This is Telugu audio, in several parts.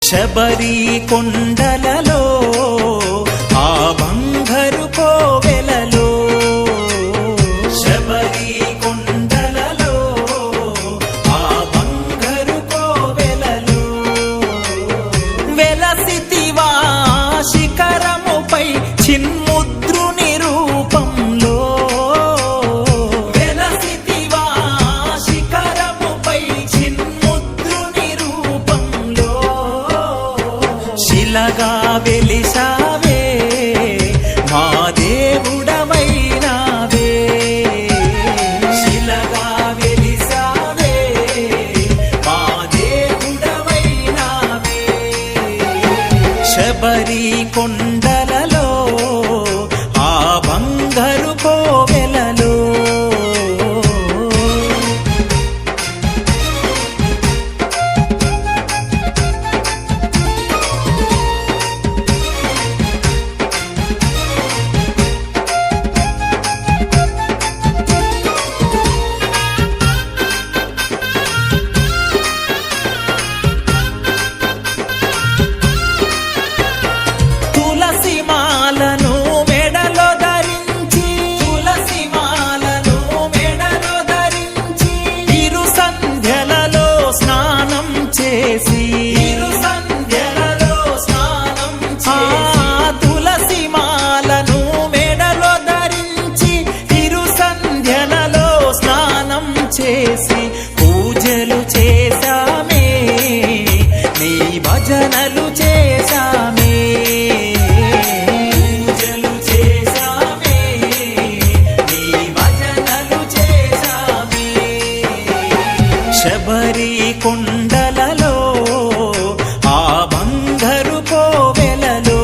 శబరి కొండలలో ఆ బంగారు కోవెలలో శబరి కొండలలో ఆ బంగారు కోవెలలో వెలసితివా శిఖరముపై చిన్ముద్రుని రూపంలో వెలసితివా శిఖరముపై చిన్ముద్రుని రూపంలో శిలగా వెలిసావే మా దేవుడవైనావే శిలగా వెలిసావే మా దేవుడవైనావే శబరి కొండలలో ఆ బంగారు కోవెలలో తులసి మాలను మెడలో ధరించి తులసి మాలను మెడలో ధరించి ఇరు సంధ్యలలో స్నానం చేసి ఇరు సంధ్యలలో స్నానం చేసి తులసి మాలను మెడలో ధరించి ఇరు సంధ్యలలో స్నానం చేసి పూజలు చేశామే నీ భజనలు చేశామే పూజలు చేశామే నీ భజనలు చేశామే శబరి కొండలలో ఆ బంగారు కోవెలలో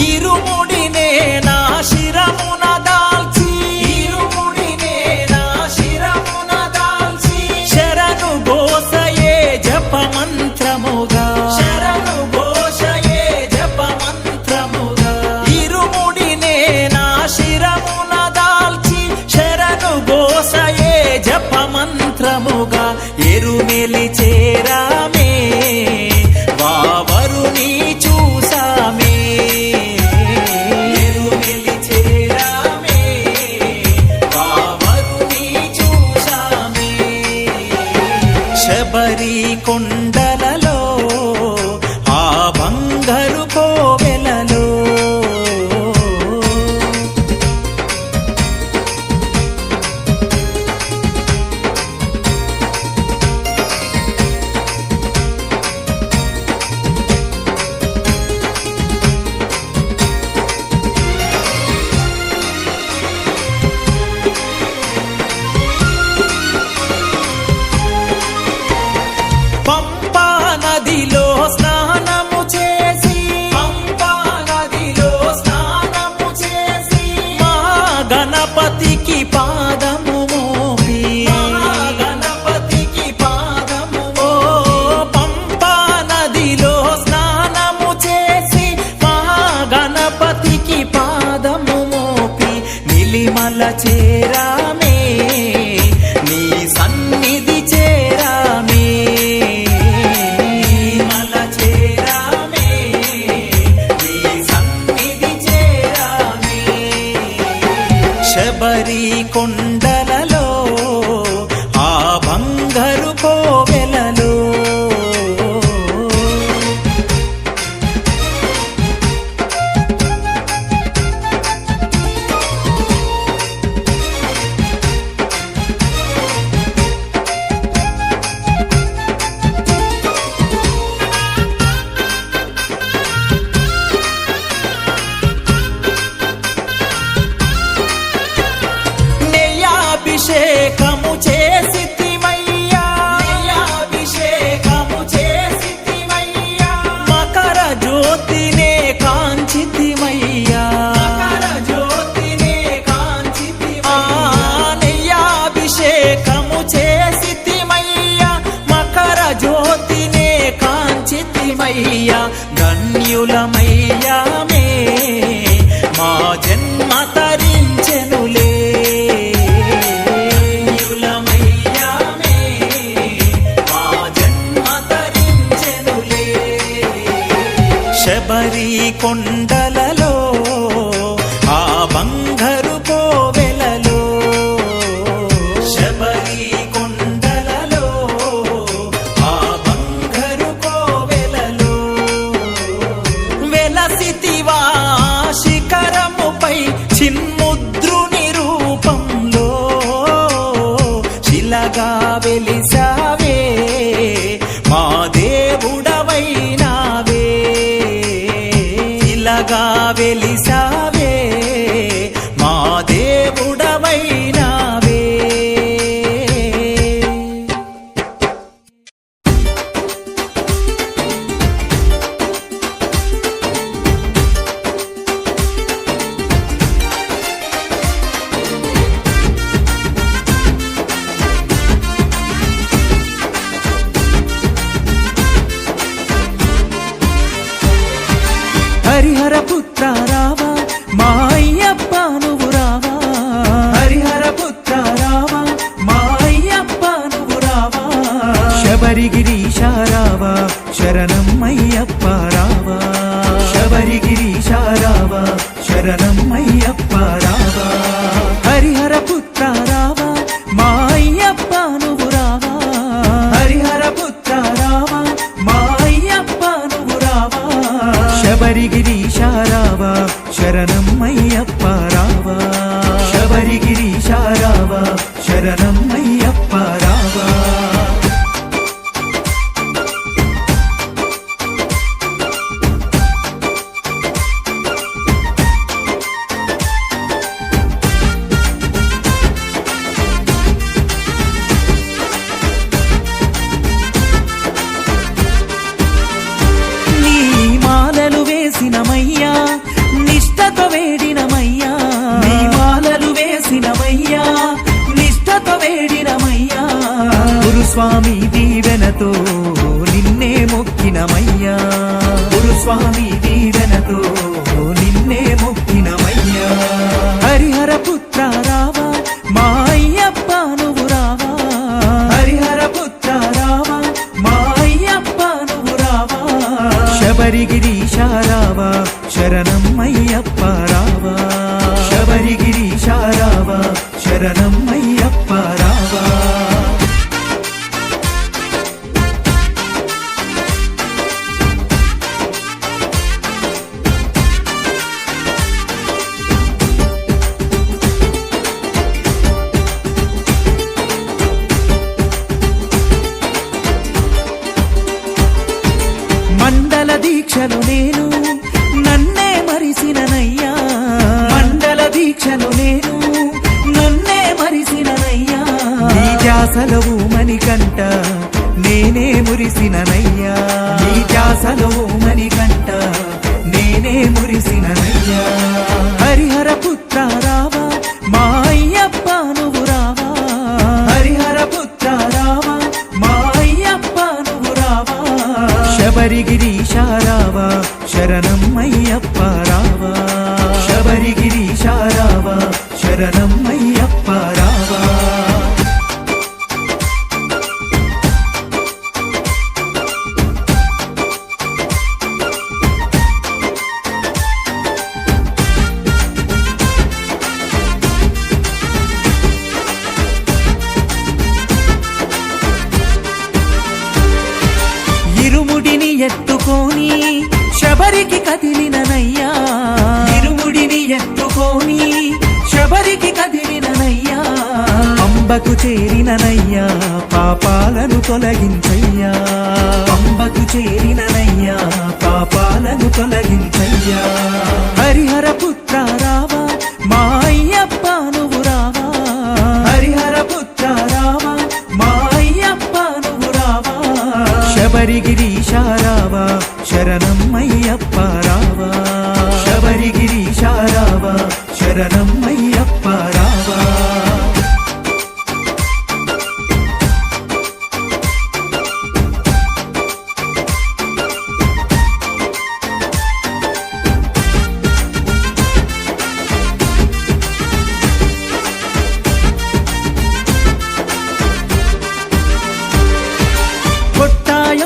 ఇరుముడినే నా శిరమున దాల్చి ఇరుముడినే నా శిరమున దాల్చి శరణు ఘోషయే జప మంత్రముగా శరణు ఘోషయే జప మంత్రముగా ఇరుముడినే నా శిరమున దాల్చి శరణు ఘోషయే జప మంత్రముగా ఎరుమెలి చేరామే వావరుని చూసామే ఎరుమెలి చేరామే వావరుని చూసామే శబరి కొండలలో ఆ బంగారు కోవెలలో పంపా నదిలో స్నానము చేసి పంపా నదిలో స్నానము చేసి మా గణపతికి పాదము మోపి మా గణపతికి పాదము ఓ పంపా నదిలో స్నానము చేసి మా గణపతికి పాదము మోపి నిలిమల చేరామే నీ సన్నిధి చేరామే నిలిమల చేరామే నీ సన్నిధి చేరామే శబరి కొండలలో ఆ బంగారు కోవెలలో ధన్యులమయ్యా ధన్యులమయ్యామే మా జన్మ తరించెనులే ధన్యులమయ్యామే మా జన్మ తరించెనులే శబరి కొండలలో ఆ బంగారు కోవెలలో శబరి కొండలలో ఆ బంగారు కోవెలలో వెలసితివా శిఖరముపై చిన్ముద్రుని రూపంలో శిలగా వెలిసావే మా దేవుడవైనావే శిలగా వెలిసావే మా దేవుడవైనావే హరిహర పుత్ర రావా మా అయ్యప్ప నువ్వు రావా హరిహర పుత్ర రావా మా అయ్యప్ప నువ్వు రావా శబరిగిరీశ రావా శరణం అయ్యప్ప రావా శబరిగిరీశ రావా శరణం అయ్యప్ప రావా హరిహర పుత్ర రావా మా అయ్యప్ప నువ్వు రావా హరిహర పుత్ర రావా మా అయ్యప్ప నువ్వు రావా శబరిగిరీశ రావా శరణం అయ్యప్ప రావా శబరిగిరీశ రావా శరణం అయ్యప్ప రావా నీ మాలలు వేసినమయ్యా నిష్టతో వేడినమయ్యా నీ మాలలు వేసినమయ్యా నిష్టతో వేడినమయ్యా గురుస్వామి దీవెనతో నిన్నే మొక్కినమయ్యా గురుస్వామి దీవెనతో నిన్నే మొక్కినమయ్యా హరిహర పుత్ర రావా మా అయ్యప్ప నువ్వు రావా హరిహర పుత్ర రావా మా అయ్యప్ప నువ్వు రావా శబరిగిరీశ రావా శరణం అయ్యప్ప రావా శబరిగిరీశ రావా శరణం అయ్యప్ప రావా మండల దీక్షలు నేను నన్నే మరిసిననయ్యా మండల దీక్షలు నేను నన్నే మరిసిననయ్యా నీ ధ్యాసలవు మణికంట నేనే మురిసిననయ్యా నీ ధ్యాసలవు మణికంట నేనే మురిసిననయ్యా హరిహర పుత్ర రావా మా అయ్యప్ప నువ్వు రావా హరిహర పుత్ర రావా మా అయ్యప్ప నువ్వు రావా శబరిగిరీశ రావా శరణం అయ్యప్ప రావా శబరిగిరీశ రావా శరణం అయ్యప్ప రావా ఇరుముడిని ఎత్తుకొని శబరికి కదిలిననయ్యా ఇరుముడిని ఎత్తుకొని శబరికి కదిలిననయ్యా అంబకు చేరిననయ్యా పాపాలను తొలగించయ్యా అంబకు చేరిననయ్యా పాపాలను తొలగించయ్యా హరిహర పుత్ర రావా మా అయ్యప్ప నువ్వు రావా హరిహర పుత్ర రావా మా అయ్యప్ప నువ్వు రావా శబరిగిరీశ రావా శరణం అయ్యప్ప రావా శబరిగిరీశ రావా శరణం అయ్యప్ప రావా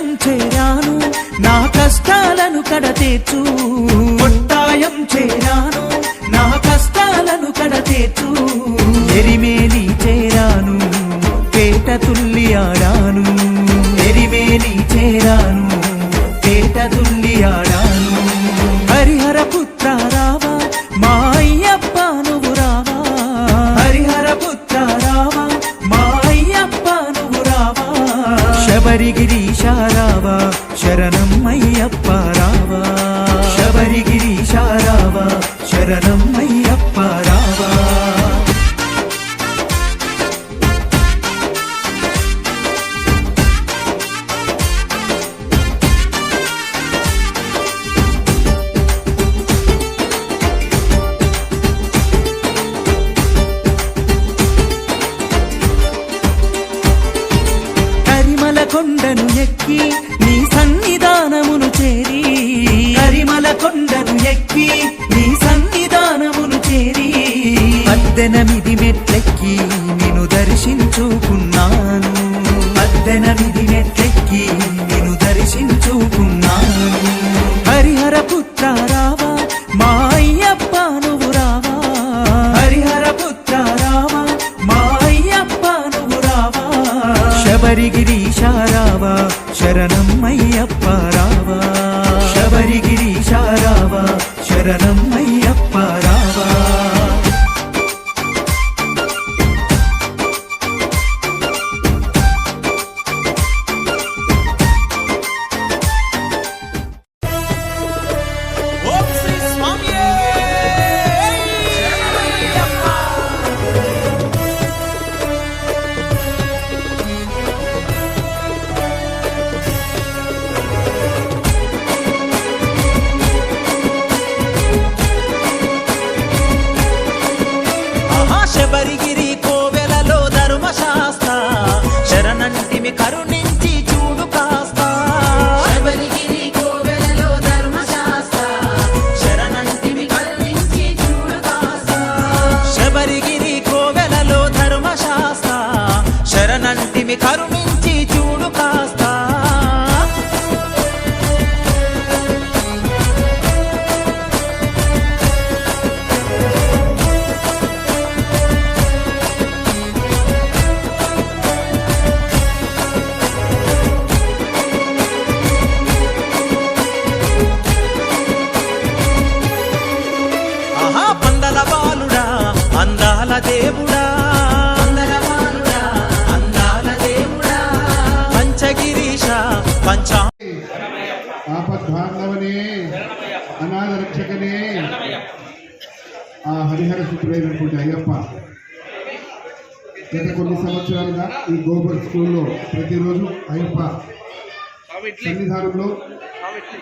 కొట్టాయం చేరాను నా కష్టాలను కడతీర్చు కొట్టాయం చేరాను నా కష్టాలను కడతీర్చు ఎరిమేలి చేరాను పేట తుల్లి ఆడాను ఎరిమేలి చేరాను పేట తుల్లి ఆడాను హరిహర పుత్ర రావా మా అయ్యప్ప నువ్వు రావా హరిహర పుత్ర రావా మా అయ్యప్ప నువ్వు రావా శబరిగిరీశ రావా శరణం అయ్యప్ప రావా శబరిగిరీశ రావా శరణం అయ్యప్ప రావా కొండను ఎక్కి నీ సన్నిధానమును చేరి కరిమల కొండను ఎక్కి నీ సన్నిధానమును చేరి 18 మెట్లెక్కి నిన్ను దర్శించుకున్నాను 18 మెట్లెక్కి నిన్ను దర్శించుకున్నాను హరిహర పుత్ర రావా మా అయ్యప్ప నువ్వు రావా హరిహర పుత్ర రావా మా అయ్యప్ప నువ్వు రావా శబరిగిరీశ రావా శరణం అయ్యప్ప రావా శబరిగిరీశ రావా శరణం అయ్యప్ప రావా ఓం శ్రీ స్వామియే శరణమయ్యప్ప శబరిగిరి కోవెలలో ధర్మశాస్త్ర శరణంటిమి కరుణించి చూడు కాస్త శబరిగిరి కోవెలలో ధర్మశాస్త్ర శరణంటిమి కరుణించి చూడు కాస్త శబరిగిరి కోవెలలో ధర్మశాస్త్ర శరణంటిమి కరుణించి చూడు కాస్త పందల బాలుడా అందాల దేవుడా అందరవానుడా అందాల దేవుడా పంచగిరీశ పంచా ఆపద్బాంధవనే అనాథ రక్షకనే ఆ హరిహర సుతుడైనటువంటి అయ్యప్ప గత కొన్ని సంవత్సరాలుగా ఈ గోబర్ స్కూల్లో ప్రతిరోజు అయ్యప్ప సన్నిధానంలో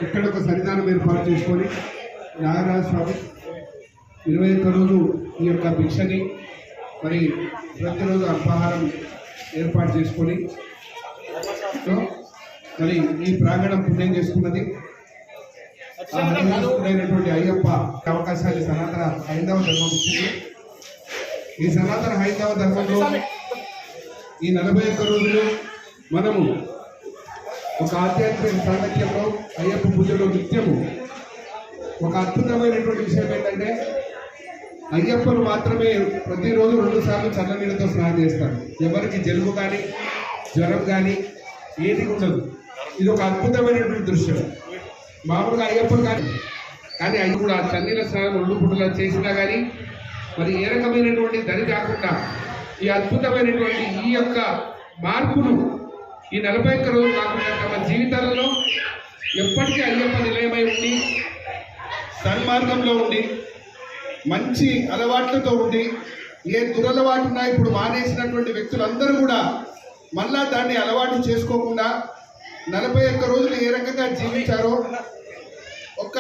ఇక్కడ ఒక సన్నిధానం ఏర్పాటు చేసుకొని నాగరాజ స్వామి 21 రోజు ఈ యొక్క భిక్షని మరి ప్రతిరోజు అల్పాహారం ఏర్పాటు చేసుకొని మరి ఈ ప్రాంగణం పుణ్యం చేసుకున్నది అయినటువంటి అయ్యప్ప అవకాశాన్ని సనాతన హైందవ ధర్మం ఇచ్చింది. ఈ సనాతన హైందవ ధర్మంలో ఈ 41 రోజులు మనము ఒక ఆధ్యాత్మిక సాంగత్యంలో అయ్యప్ప పూజలో నిత్యము ఒక అద్భుతమైనటువంటి విషయం ఏంటంటే అయ్యప్పను మాత్రమే ప్రతిరోజు 2 సార్లు చల్లనీళ్ళతో స్నానం చేస్తారు. ఎవరికి జలుబు కానీ జ్వరం కానీ ఏది ఉండదు. ఇది ఒక అద్భుతమైనటువంటి దృశ్యం. మామూలుగా అయ్యప్పను కానీ అవి కూడా చన్నీళ్ళ స్నానం 2 పూటలా చేసినా కానీ మరి ఏ రకమైనటువంటి దరి కాకుండా ఈ అద్భుతమైనటువంటి ఈ యొక్క మార్పును ఈ 41 రోజులు కాకుండా తమ జీవితాలలో ఎప్పటికీ అయ్యప్ప నిలయమై ఉండి సన్మార్గంలో ఉండి మంచి అలవాట్లతో ఉండి ఏ దురలవాటు ఉన్నా ఇప్పుడు మానేసినటువంటి వ్యక్తులందరూ కూడా మళ్ళా దాన్ని అలవాటు చేసుకోకుండా 41 రోజులు ఏ రకంగా జీవించారో ఒక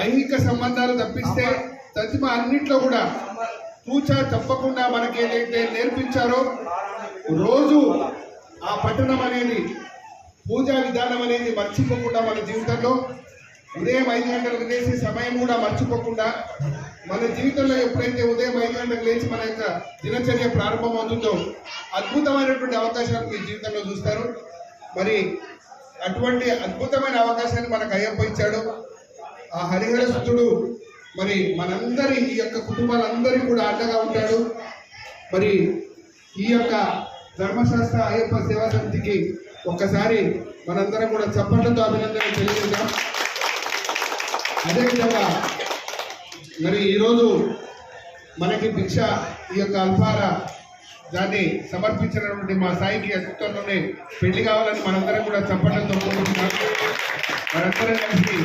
ఐహిక సంబంధాలు తప్పిస్తే తదిమ అన్నిట్లో కూడా తూచా తప్పకుండా మనకి ఏదైతే నేర్పించారో రోజు ఆ పఠనం అనేది పూజా విధానం అనేది మర్చిపోకుండా మన జీవితంలో ఉదయం 5 గంటలకు లేచి సమయం కూడా మర్చిపోకుండా మన జీవితంలో ఎప్పుడైతే ఉదయం 5 గంటలకు లేచి మన యొక్క దినచర్య ప్రారంభమవుతుందో అద్భుతమైనటువంటి అవకాశాలు మీ జీవితంలో చూస్తారు. మరి అటువంటి అద్భుతమైన అవకాశాన్ని మనకు అయ్యప్ప ఇచ్చాడు. ఆ హరిహర సుతుడు మరి మనందరి ఈ యొక్క కుటుంబాలందరికీ కూడా అండగా ఉంటాడు. మరి ఈ యొక్క ధర్మశాస్త్ర అయ్యప్ప సేవా సమితికి ఒక్కసారి మనందరం కూడా చప్పట్లతో అభినందనలు తెలియజేద్దాం. అదేవిధంగా మరి ఈరోజు మనకి భిక్ష ఈ యొక్క అల్పార దాన్ని సమర్పించినటువంటి మా సాయికి అద్భుతంలోనే పెళ్లి కావాలని మనందరం కూడా చప్పట్లతో కోరుకుంటున్నాం. మనందరం కలిసి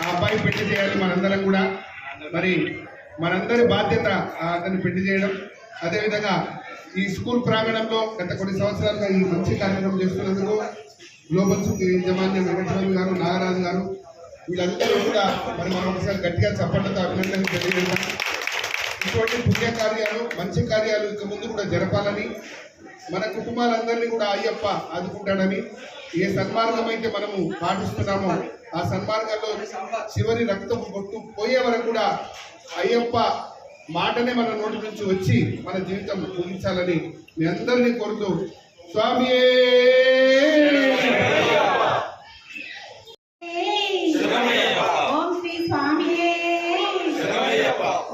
ఆ అబ్బాయి పెళ్లి చేయాలి. మనందరం కూడా మరి మనందరి బాధ్యత అతన్ని పెళ్లి చేయడం. అదేవిధంగా ఈ స్కూల్ ప్రాంగణంలో గత కొన్ని సంవత్సరాలుగా ఈ మంచి కార్యక్రమం చేస్తున్నందుకు గ్లోబల్ యజమాన్యం వెంకటస్వామి గారు, నాగరాజు గారు వీళ్ళందరూ కూడా మరి మనం ఒకసారి గట్టిగా చప్పట్లతో అభినందనలు తెలియజేద్దాం. ఇటువంటి పుణ్య కార్యాలు, మంచి కార్యాలు ఇక ముందు కూడా జరపాలని, మన కుటుంబాలందరినీ కూడా అయ్యప్ప ఆదుకుంటాడని, ఏ సన్మార్గం అయితే మనము పాటిస్తున్నామో ఆ సన్మార్గంలో చివరి రక్తం బొట్టు పోయే వరకు కూడా అయ్యప్ప మాటనే మన నోటి నుంచి వచ్చి మన జీవితం ముగించాలని మీ అందరినీ కోరుతూ స్వామియే ఓం శ్రీ స్వామియే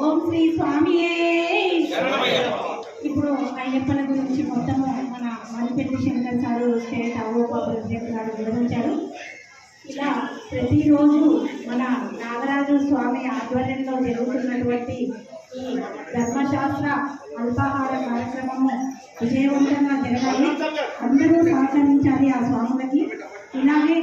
ఓం శ్రీ స్వామియే. ఇప్పుడు అయ్యప్పల గురించి మొత్తము మన Mallipelli Shankar sir state Avopa president గారు వివరించారు. ఇలా ప్రతిరోజు మన నాగరాజు స్వామి ఆధ్వర్యంలో జరుగుతున్నటువంటి ఈ ధర్మశాస్త్ర అల్పాహార కార్యక్రమము విజయవంతంగా జరగాలి. అందరూ సహకరించాలి ఆ స్వాములకి. ఇలాగే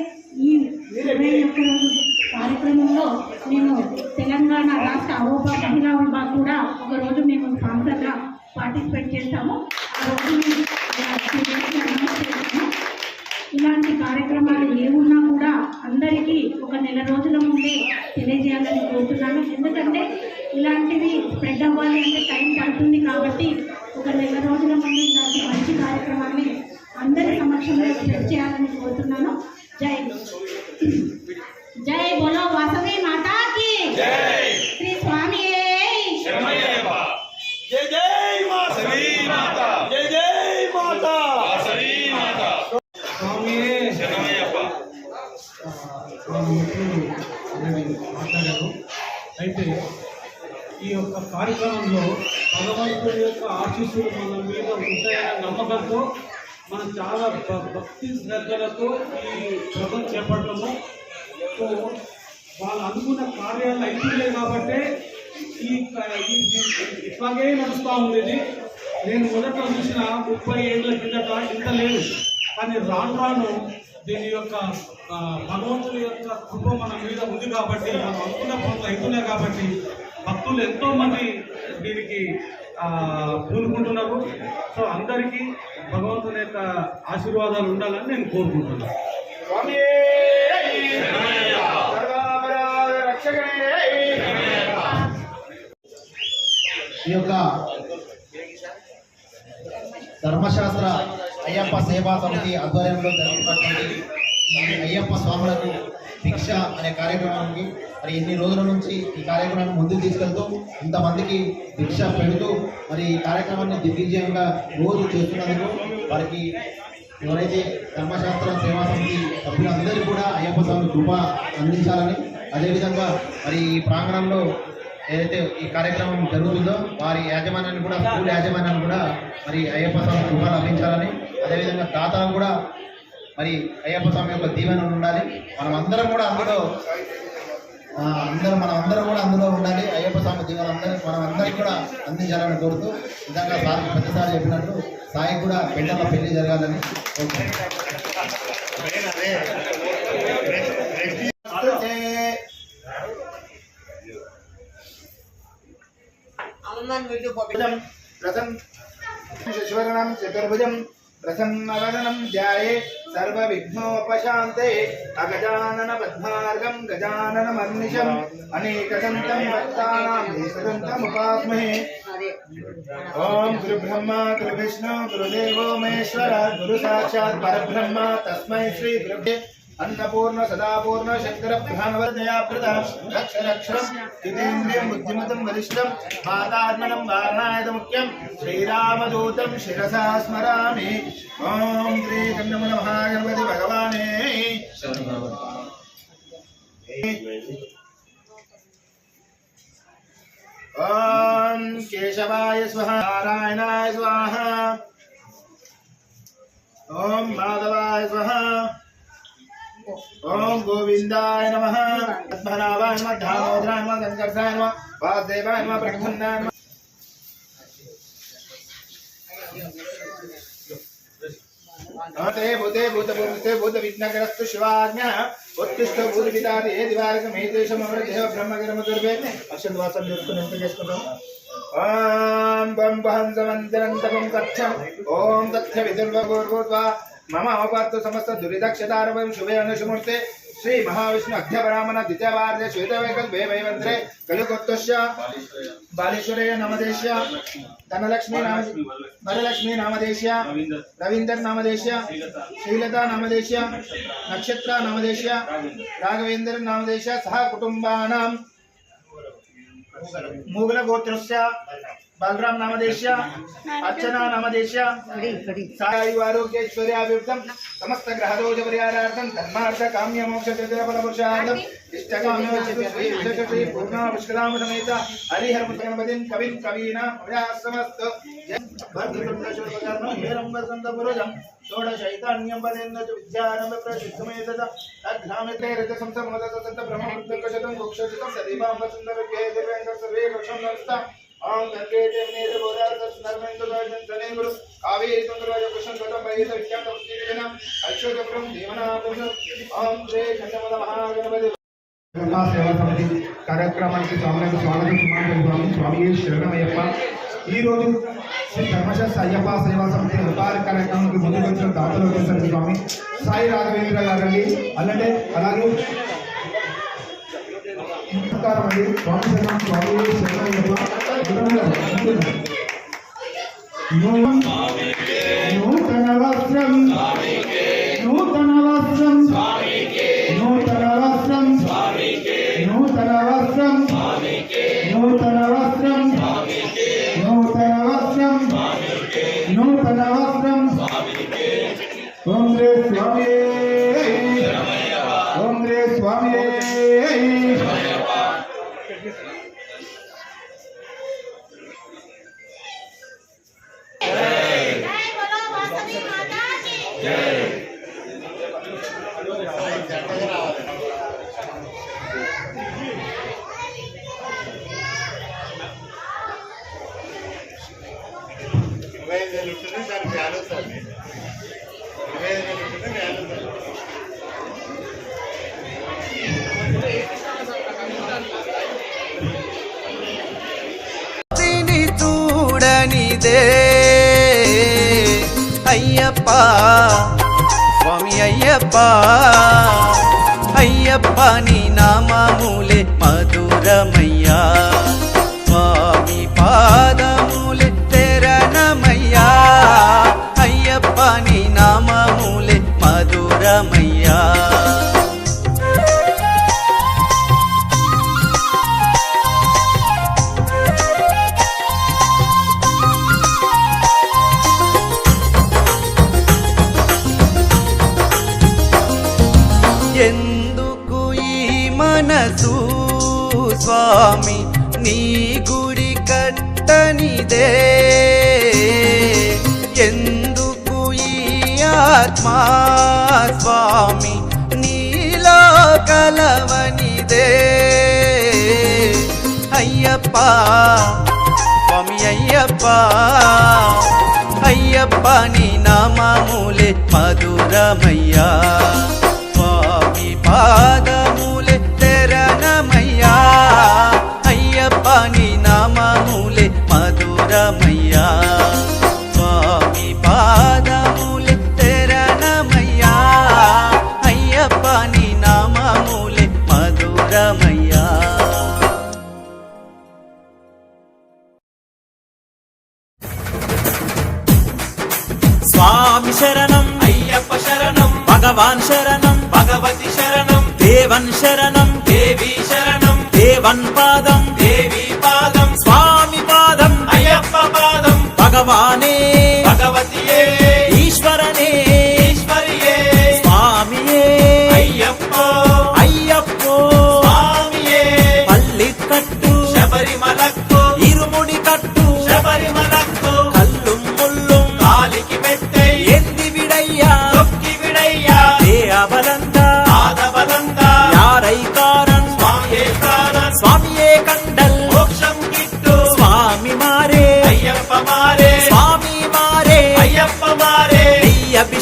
ఈ 21 రోజు కార్యక్రమంలో మేము తెలంగాణ రాష్ట్ర అవోపా మహిళా విభాగం కూడా ఒకరోజు మేము స్పాన్సర్గా పార్టిసిపేట్ చేస్తాము. ఆ రోజు ఇలాంటి కార్యక్రమాలు ఏమున్నా కూడా అందరికీ ఒక నెల రోజుల ముందే తెలియజేయాలని కోరుతున్నాను. ఎందుకంటే ఇలాంటివి స్ప్రెడ్ అవ్వాలి అంటే టైం పడుతుంది కాబట్టి ఒక నెల రోజుల ముందు ఇలాంటి మంచి కార్యక్రమాన్ని అందరి సమక్షంలో స్ప్రెడ్ చేయాలని కోరుతున్నాను. జై జై బోలో వాసవి మాతాకి శ్రీ స్వామి జై జై వాసవి మాతా, జై జై మాతా వాసవి మాతా. మాట్లాడారు. అయితే ఈ యొక్క కార్యక్రమంలో భగవంతుడి యొక్క ఆశీస్సులు మన మీద ఉంటాయన్న నమ్మకంతో మనం చాలా భక్తి శ్రద్ధలతో ఈ వ్రతం చేపట్టము. సో వాళ్ళు అనుకున్న కార్యాలు అయిపోయాయి కాబట్టి ఇట్లాగే నడుస్తూ ఉండేది. నేను మొదట చూసిన 30 ఏళ్ళ కిందట ఇంత లేదు, కానీ రాను రాను దీని యొక్క భగవంతుని యొక్క కృప మన మీద ఉంది కాబట్టి మనం అనుకున్న పనులు అవుతున్నాయి కాబట్టి భక్తులు ఎంతోమంది దీనికి పూనుకుంటున్నారు. సో అందరికీ భగవంతుని యొక్క ఆశీర్వాదాలు ఉండాలని నేను కోరుకుంటున్నాను. ఈ యొక్క ధర్మశాస్త్ర అయ్యప్ప సేవా సమితి ఆధ్వర్యంలో జరుగుతున్నటువంటి ఈ అయ్యప్ప స్వాములకు భిక్ష అనే కార్యక్రమానికి మరి ఎన్ని రోజుల నుంచి ఈ కార్యక్రమాన్ని ముందుకు తీసుకెళ్తూ ఇంతమందికి భిక్ష పెడుతూ మరి ఈ కార్యక్రమాన్ని దిగ్విజయంగా రోజు చేస్తున్నందుకు వారికి ఎవరైతే ధర్మశాస్త్ర సేవా సమితి సభ్యులందరికీ కూడా అయ్యప్ప స్వామి కృప అందించాలని, అదేవిధంగా మరి ఈ ప్రాంగణంలో ఏదైతే ఈ కార్యక్రమం జరుగుతుందో వారి యాజమాన్యాన్ని కూడా, స్కూల్ యాజమాన్యాన్ని కూడా మరి అయ్యప్ప స్వామి కృప లభించాలని, అదేవిధంగా దాతలకు కూడా మరి అయ్యప్ప స్వామి యొక్క దీవెన ఉండాలి. మనమందరం కూడా అందులో అందులో ఉండాలి. అయ్యప్ప స్వామి దీవెన మనం అందరికీ కూడా అందించాలని కోరుతూ, నిజంగా సార్ ప్రతిసారి చెప్పినట్టు సాయి కూడా బిడ్డల పెళ్లి జరగాలని కోరుకుంటున్నాను. చతుర్భుజం ప్రసన్నవదనం ధ్యాయే సర్వవిఘ్నోపశాంతే అగజానన పద్మార్గం గజాననమర్నిశం అనేకదంతం భక్తానాం ఏకదంతముపాస్మహే. ఓం గురు బ్రహ్మ గురు విష్ణు గురుదేవో మహేశ్వర గురు సాక్షాత్ పరబ్రహ్మ తస్మై శ్రీ గురుభ్యో अन्नपूर्ण सदापूर्ण शंकर प्रधानवरदयाप्रद अक्षरक्षरं जितेन्द्रियं बुद्धिमतं वरिष्ठं मातात्मनं वारणायतमुख्यं श्रीरामदूतं शिरसा स्मरामि. ओम श्री कन्नमूल महागणपति भगवाने ओम केशवाय स्वाहा नारायणाय स्वाहा ओम माधवाय स्वाहा ओम गोविंदाय नमः पद्मनाभाय नमः दामोदराय नमः संकर्षाय नमः वासुदेवाय नमः प्रद्युम्नाय नमः नमस्ते भूते भूतपूर्वस्ते भूतविघ्नकरस्तु शिवाज्ञः उत्तिष्ठ भूतपितादि हे दिवारकमेतेषम् अमरदेव ब्रह्मकर्मदुर्वे अक्षद्वासं निर्कुणिन्तकेष्कुतम् ॐ बं बहं समन्तरं तपं तथ्यम् ॐ तथ्यविदुर्वपूर्वोद्वा मम अवपात्तु समस्त दुरिदक्षतारवं शुभे अनुषमूर्ते श्री महाविष्णु अध्यपरामण द्वितीयवार्य श्वेतवैकल्पे वैवन्त्रे कलिकोत्तस्य बालेश्वरे नामदेश्य धनलक्ष्मी नामदेश्य रवींद्र नामदेश्य श्रीलता नामदेश्य नक्षत्र नामदेश्य राघवेंद्र नामदेश्य सह कुटुंबानां मूगल गोत्रस्य बलराम नामदेश्य अर्चना नामदेश्य सायुवारोग्यैश्वर्याभिवृद्धं समस्त ग्रहदोष परिहारार्थं धर्मार्थ काम्य मोक्ष फलपुरुषार्थं इष्टकाम्य पूर्णा पुष्कराम समेत हरिहर गणपतिं कविं कवीनां समस्त भद्रकर्णं षोडशैतान्यं वदेन्न च विद्यारम्भ प्रसिद्धमेतद तद्ग्रामित्रे रजसंसमोदसंत ब्रह्मवृद्धकशतं मोक्षजितं सदीपां सुन्दरज्ञे दिव्यङ्कर सर्वे वक्षं नमस्ता ओम गंगे देवनेर बोधार नर्मेंद्र गार्डन तने गुरु कावेरी तुंगराज कृष्ण गौतम वैदिक विज्ञान तपस्वीजना अक्षोजपुरम देवनाथम ओम श्री खंडमल महागणपति సేవా సమితి కార్యక్రమానికి స్వాగతం సుమాన్ స్వామి శరణమయ్యప్ప. ఈ రోజు శ్రీ ధర్మశాస్త్ర అయ్యప్ప సేవా సమితి ఉపాధి కార్యక్రమానికి ముందుకు వచ్చిన దాతలు వచ్చేసరికి స్వామి సాయి రాఘవేంద్ర గారండి అలాగే నమస్కారం అండి. స్వామి శరణమయ్యప్ప. నూతన వస్త్రం నూతన వస్త్రం నూతన వస్త్రం నూతన వస్త్రం నూతన వస్త్రం నూతన వస్త్రం నూతన వస్త్రం ఓం రే స్వామి ఓం రే స్వామి చూడనిదే అయ్యప్ప స్వామి అయ్యప్ప అయ్యప్ప నీ నామములే మధురమయ్యా స్వామి పాదములే తెరణమయ్యా అయ్యప్ప నీ నామములే మధురమయ్యా ఎందుకు ఈ మనసు స్వామి నీ గుడి కట్టనిదే ఎందుకు ఈ ఆత్మా స్వామి నీలో కలవనిదే అయ్యప్ప స్వామి అయ్యప్ప అయ్యప్ప నీ నామములే మధురమయ్యా స్వామి పాదములే తెరణమయ్యా అయ్యప్ప నీ నామములే మధురమయ్యా స్వామి పాదములే తెరణమయ్యా అయ్యప్ప నీ నామములే మధురమయ్యా. స్వామి శరణం అయ్యప్ప శరణం భగవాన్ శరణం భగవతి శరణం దేవన్ శరణం దేవి శరణం దేవన్ పాదం దేవి పాదం స్వామి పాదం అయ్యప్ప పాదం భగవానే భగవతియే ఈశ్వరనే ఈశ్వరియే స్వామియే అయ్యప్ప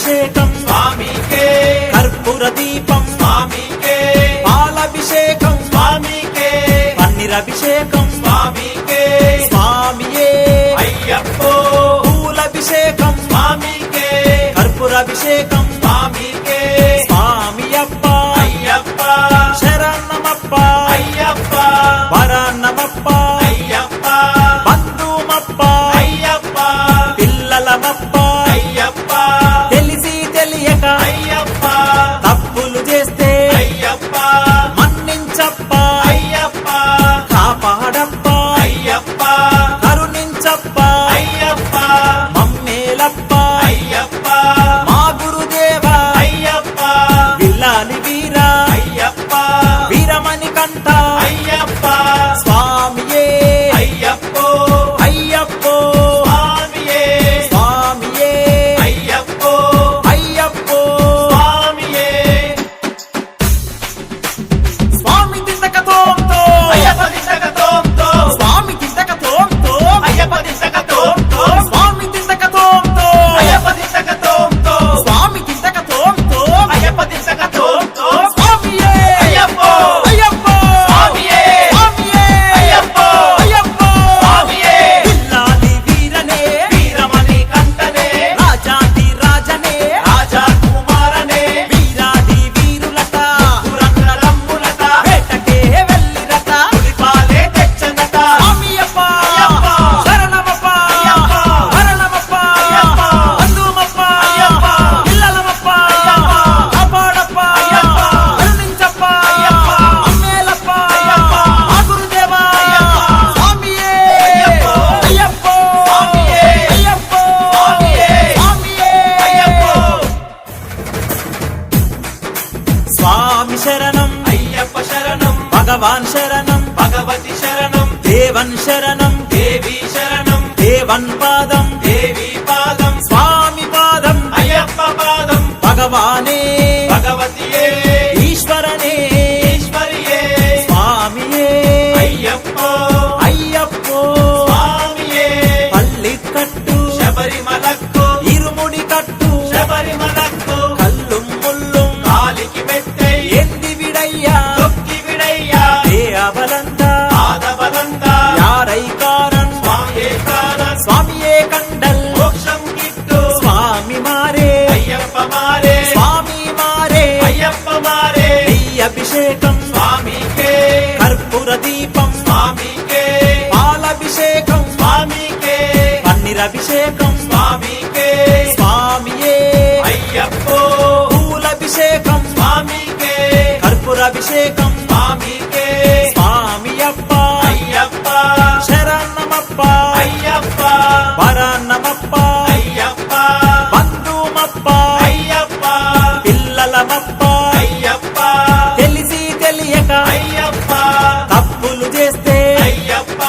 రుద్రాభిషేకం స్వామికే కర్పూర దీపం స్వామికే పాలాభిషేకం స్వామికే పన్నీరభిషేకం స్వామికే స్వామియే అయ్యప్పో పూలభిషేకం స్వామికే కర్పూరాభిషేకం స్వామికే స్వామియప్ప అయ్యప్ప శరణమప్ప అయ్యప్ప వరణమప్ప అయ్యప్ప బంధుమప్ప అయ్యప్ప పిల్లలమప్ప అయ్యప్ప తెలిసి తెలియక అయ్యప్ప తప్పులు చేస్తే అయ్యప్ప మన్నించప్ప అయ్యప్ప కాపాడప్ప అయ్యప్ప కరుణించప్ప అయ్యప్ప మమ్మేలప్ప అయ్యప్ప మా గురుదేవా అయ్యప్ప విల్లాలి వీరా అయ్యప్ప వీరమణి కంట అయ్యప్ప స్వామియే అయ్యప్పో అయ్యప్పో స్వామియే స్వామియే అయ్యప్పో అయ్యప్పో స్వామియే స్వామి తిందకతోంతో అయ్యప్ప దిశకతోంతో స్వామి తిందకతోంతో అయ్యప్ప దిశకతోంతో స్వామి తిందకతోంతో అయ్యప్ప దిశకతోంతో స్వామి తిందకతోంతో అయ్యప్ప దిశకతోంతో స్వామియే అయ్యప్పో అయ్యప్పో స్వామియే స్వామియే అయ్యప్పో అయ్యప్పో స్వామియే విల్లాలి వీరనే వీరమణి కంటనే రాజాది రాజనే రాజా కుమారనే వీరాది వీరులట పురంగరమ్ములట వేటకే వెళ్ళిరట పులిపాలే తెచ్చనట స్వామియప్ప అయ్యప్ప శరణమప్ప అయ్యప్ప వరణమప్ప అయ్యప్ప బంధుమప్ప అయ్యప్ప పిల్లలమప్ప అయ్యప్ప కాపాడప్ప అయ్యప్ప కరుణించప్ప అయ్యప్ప అమ్మేలప్ప అయ్యప్ప మా గురుదేవా అయ్యప్ప స్వామియే అయ్యప్ప అయ్యప్పో స్వామియే అయ్యప్పో స్వామియే స్వామియే అయ్యప్పో స్వామి శరణం అయ్యప్ప శరణం భగవాన్ శరణం భగవతి శరణం దేవన్ శరణం దేవి శరణం దేవన్ పాదం దేవి పాదం స్వామి పాదం అయ్యప్ప పాదం భగవానే భగవతియే ఈశ్వరనే ఈశ్వరియే స్వామియే అయ్యప్పో అయ్యప్పో స్వామియే పల్లికట్టు శబరిమలక్కు ఇరుముడి కట్టు శబరిమలక్కు కల్లుం ముల్లుం కాలికి మెట్టై ఎంది విడయ్యా తొక్కి విడయ్యా ఏ అబలంత పాదబలంత యారై కారన్ స్వామియే కారన్ స్వామియే కండల్ మోక్షం గిట్టు స్వామి మారే అయ్యప్ప మారే స్వామి మారే అయ్యప్ప మారే నెయ్యి అభిషేకం స్వామికే కర్పూర దీపం స్వామికే పాలాభిషేకం స్వామికే పన్నీరభిషేకం స్వామికే స్వామియే అయ్యప్పో పూలభిషేకం స్వామికే కర్పూరాభిషేకం స్వామికే స్వామియప్ప అయ్యప్ప శరణమప్ప అయ్యప్ప వరణమప్ప అయ్యప్ప బంధుమప్ప అయ్యప్ప పిల్లలమప్ప అయ్యప్ప తెలిసి తెలియక అయ్యప్ప తప్పులు చేస్తే అయ్యప్ప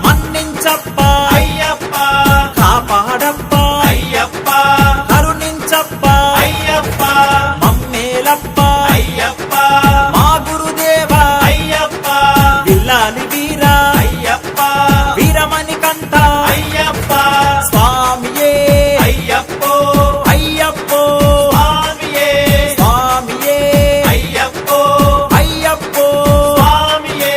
మన్నించప్ప అయ్యప్ప కాపాడప్ప అయ్యప్ప కరుణించప్ప అయ్యప్ప మమ్మేలప్ప అయ్యప్ప మా గురుదేవా అయ్యప్ప విల్లాలి వీరా అయ్యప్ప వీరమణి కంట అయ్యప్ప స్వామియే అయ్యప్పో అయ్యప్పో స్వామియే స్వామియే అయ్యప్పో అయ్యప్పో స్వామియే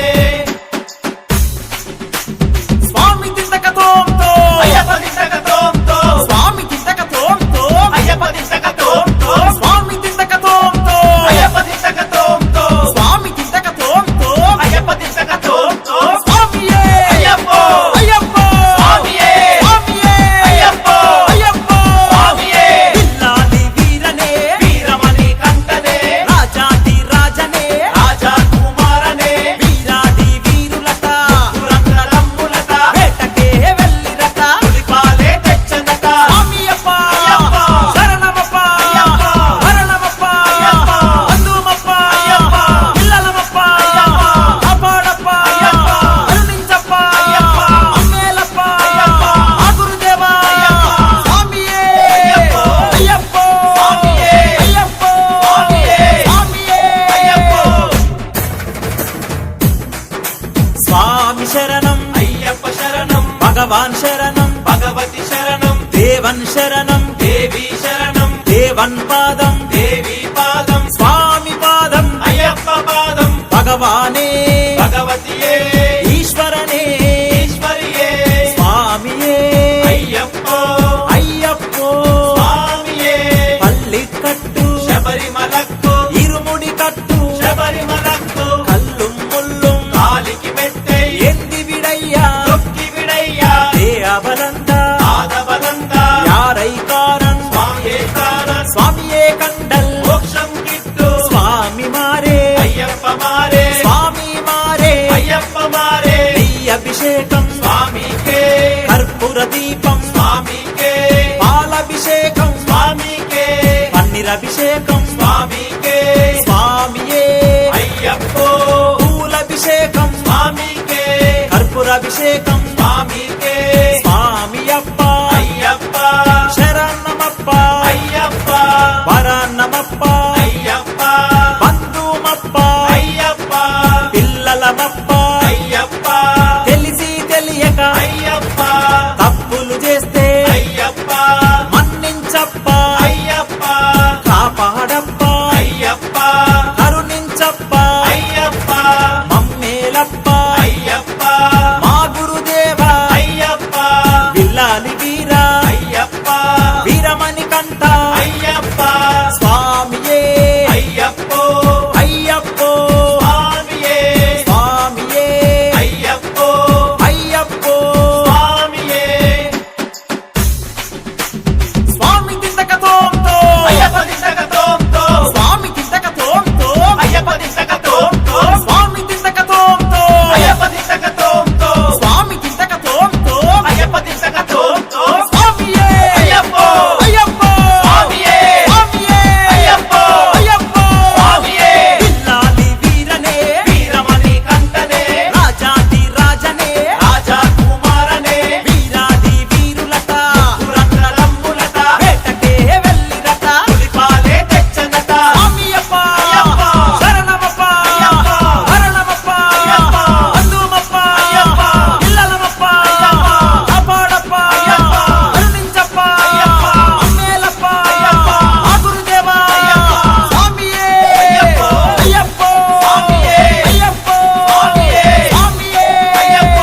స్వామి తిందకతోంతో అయ్యప్ప దిశకతోంతో స్వామి తిందకతోంతో అయ్యప్ప దిశకతోంతో స్వామి తిందకతోంతో అయ్యప్ప దిశకతోంతో స్వామి తిందకతోంతో అయ్యప్ప దిశకతోంతో స్వామియే అయ్యప్పో అయ్యప్పో స్వామియే స్వామియే అయ్యప్పో అయ్యప్పో స్వామియే విల్లాలి వీరనే వీరమణి కంటనే రాజాది రాజనే రాజా కుమారనే వీరాది వీరులట పురంగరమ్ములట వేటకే వెళ్ళిరట పులిపాలే తెచ్చనట స్వామియప్ప అయ్యప్ప శరణమప్ప అయ్యప్ప వరణమప్ప అయ్యప్ప బంధుమప్ప అయ్యప్ప పిల్లలమప్ప అయ్యప్ప కాపాడప్ప అయ్యప్ప కరుణించప్ప అయ్యప్ప అమ్మేలప్ప అయ్యప్ప మా గురుదేవా అయ్యప్ప స్వామియే అయ్యప్పో అయ్యప్పో స్వామియే అయ్యప్పో స్వామియే స్వామియే అయ్యప్పో స్వామి శరణం అయ్యప్ప శరణం భగవాన్ శరణం భగవతి శరణం దేవన్ శరణం దేవి శరణం దేవ దేవన్ పాదం దేవి పాదం స్వామి పాదం అయ్యప్ప పాదం భగవానే భగవతియే ఈశ్వరనే ఈశ్వరియే స్వామియే అయ్యప్పో అయ్యప్పో స్వామియే పల్లికట్టు శబరిమలక్కు ఇరుముడి కట్టు శబరిమలక్కు కల్లుం ముల్లుం కాలికి మెట్టే ఎంది విడయ్యా తొక్కి విడయ్యా ఏ అబలంద ఆదబలంద యారై కారన్ స్వామియే కారన్ స్వామియే కండల్ మోక్షం కిట్టు స్వామి మారే అయ్యప్ప మారే స్వామి మారే అయ్యప్ప మారే అభిషేకం స్వామికే కర్పూర దీపం స్వామికే పాలభిషేకం స్వామికే పన్నీరభిషేకం స్వామికే స్వామియే అయ్యప్పో పూలభిషేకం స్వామికే కర్పూరాభిషేకం స్వామికే స్వామియప్ప అయ్యప్ప శరణమప్ప అయ్యప్ప వరన్నమప్ప అయ్యప్ప బంధుమప్ప అయ్యప్ప పిల్లలమప్ప అయ్యప్ప తెలిసి తెలియక అయ్యప్ప తప్పులు చేస్తే అయ్యప్ప మన్నించప్ప అయ్యప్ప కాపాడప్ప అయ్యప్ప కరుణించప్ప అయ్యప్ప మమ్మేలప్ప అయ్యప్ప మా గురుదేవ అయ్యప్ప విల్లాలి వీరా అయ్యప్ప వీరమణి కంట అయ్యప్ప స్వామియే అయ్యప్పో అయ్యప్పో స్వామియే స్వామియే అయ్యప్పో అయ్యప్పో స్వామియే స్వామి దిందకతోంతో అయ్యప్ప దిందకతోంతో స్వామి దిందకతోంతో అయ్యప్ప దిందకతోంతో స్వామి దిందకతోంతో అయ్యప్ప దిందకతోంతో స్వామి దిందకతోంతో అయ్యప్ప దిందకతోంతో స్వామియే అయ్యప్పో అయ్యప్పో స్వామియే స్వామియే అయ్యప్పో అయ్యప్పో స్వామియే విల్లాలి వీరనే వీరమణి కంటనే రాజాది రాజనే రాజా కుమారనే వీరాది వీరులట పురంగరంబులట వేటకే వెళ్ళిరట పులిపాలే తెచ్చనట స్వామియప్ప అయ్యప్ప శరణమప్ప అయ్యప్ప వరణమప్ప అయ్యప్ప బంధుమప్ప అయ్యప్ప పిల్లలమప్ప అయ్యప్ప కాపాడప్ప అయ్యప్ప కరుణించప్ప అయ్యప్ప అమ్మేలప్ప అయ్యప్ప మా గురుదేవా అయ్యప్ప స్వామియే అయ్యప్ప అయ్యప్ప స్వామియే అయ్యప్ప స్వామియే స్వామియే అయ్యప్ప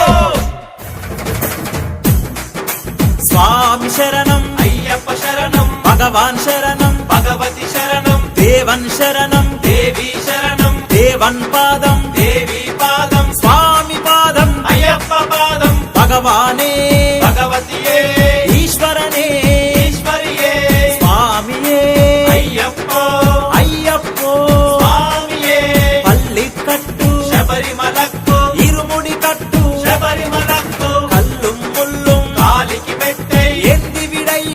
స్వామి శరణం అయ్యప్ప శరణం భగవాన్ శరణం భగవతి శరణం దేవన్ శరణం దేవి శరణం దేవన్ పాదం దేవి పాదం స్వామి పాదం అయ్యప్ప పాదం భగవానే